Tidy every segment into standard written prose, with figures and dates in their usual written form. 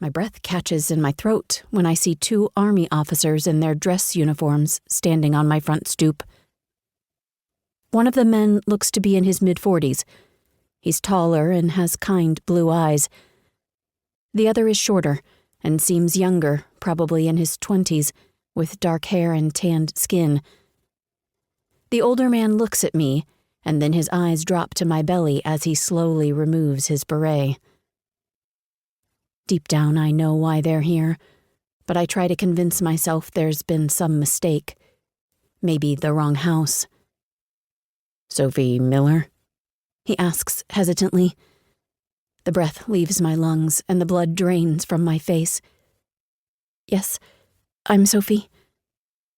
My breath catches in my throat when I see 2 army officers in their dress uniforms standing on my front stoop. One of the men looks to be in his mid-40s. He's taller and has kind blue eyes. The other is shorter and seems younger, probably in his 20s, with dark hair and tanned skin. The older man looks at me, and then his eyes drop to my belly as he slowly removes his beret. Deep down, I know why they're here, but I try to convince myself there's been some mistake. Maybe the wrong house. "Sophie Miller?" he asks hesitantly. The breath leaves my lungs and the blood drains from my face. "Yes, I'm Sophie,"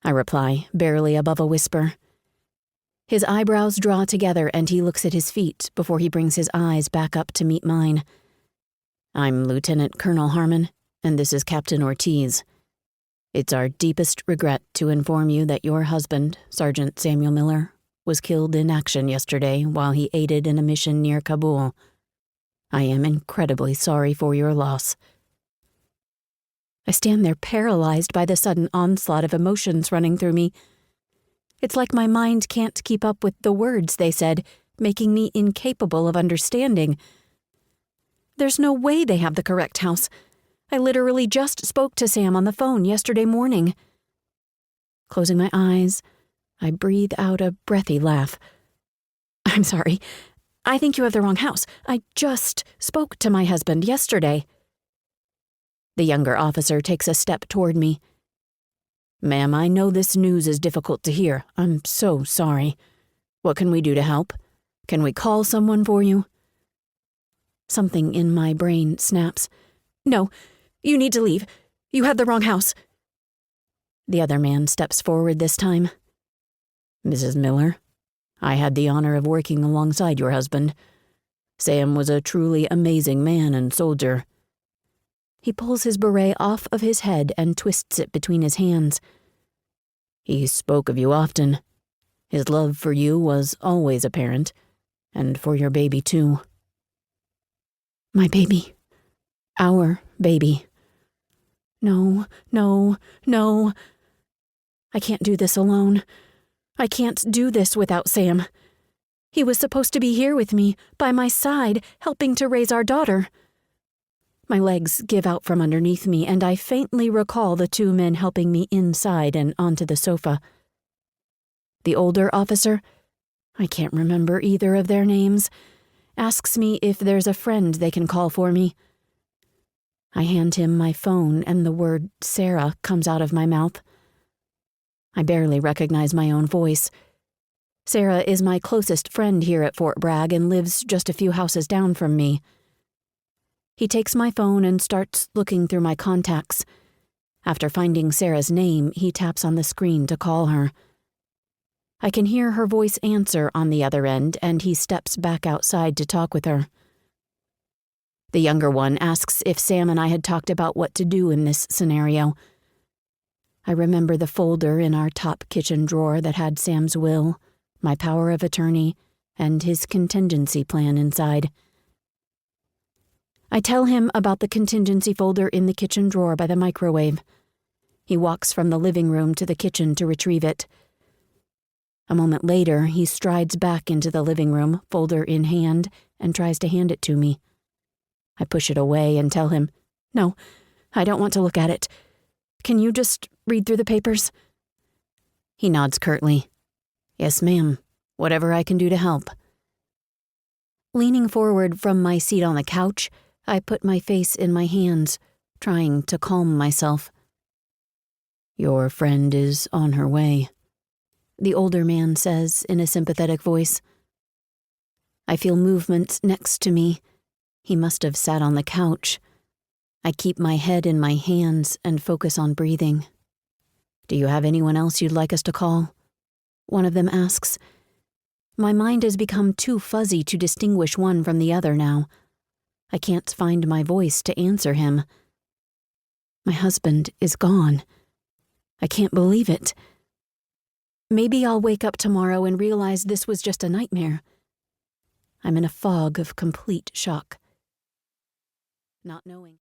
I reply, barely above a whisper. His eyebrows draw together and he looks at his feet before he brings his eyes back up to meet mine. "I'm Lieutenant Colonel Harmon, and this is Captain Ortiz. It's our deepest regret to inform you that your husband, Sergeant Samuel Miller, was killed in action yesterday while he aided in a mission near Kabul. I am incredibly sorry for your loss." I stand there paralyzed by the sudden onslaught of emotions running through me. It's like my mind can't keep up with the words they said, making me incapable of understanding. There's no way they have the correct house. I literally just spoke to Sam on the phone yesterday morning. Closing my eyes, I breathe out a breathy laugh. "I'm sorry. I think you have the wrong house. I just spoke to my husband yesterday." The younger officer takes a step toward me. "Ma'am, I know this news is difficult to hear. I'm so sorry. What can we do to help? Can we call someone for you?" Something in my brain snaps. "No, you need to leave. You have the wrong house." The other man steps forward this time. "Mrs. Miller, I had the honor of working alongside your husband. Sam was a truly amazing man and soldier." He pulls his beret off of his head and twists it between his hands. "He spoke of you often. His love for you was always apparent, and for your baby too." My baby. Our baby. No, no, no. I can't do this alone. I can't do this without Sam. He was supposed to be here with me, by my side, helping to raise our daughter. My legs give out from underneath me, and I faintly recall the 2 men helping me inside and onto the sofa. The older officer, I can't remember either of their names, asks me if there's a friend they can call for me. I hand him my phone and the word Sarah comes out of my mouth. I barely recognize my own voice. Sarah is my closest friend here at Fort Bragg and lives just a few houses down from me. He takes my phone and starts looking through my contacts. After finding Sarah's name, he taps on the screen to call her. I can hear her voice answer on the other end, and he steps back outside to talk with her. The younger one asks if Sam and I had talked about what to do in this scenario. I remember the folder in our top kitchen drawer that had Sam's will, my power of attorney, and his contingency plan inside. I tell him about the contingency folder in the kitchen drawer by the microwave. He walks from the living room to the kitchen to retrieve it. A moment later, he strides back into the living room, folder in hand, and tries to hand it to me. I push it away and tell him, "No, I don't want to look at it. Can you just read through the papers?" He nods curtly. "Yes, ma'am. Whatever I can do to help." Leaning forward from my seat on the couch, I put my face in my hands, trying to calm myself. "Your friend is on her way," the older man says in a sympathetic voice. I feel movement next to me. He must have sat on the couch. I keep my head in my hands and focus on breathing. "Do you have anyone else you'd like us to call?" one of them asks. My mind has become too fuzzy to distinguish one from the other now. I can't find my voice to answer him. My husband is gone. I can't believe it. Maybe I'll wake up tomorrow and realize this was just a nightmare. I'm in a fog of complete shock. Not knowing.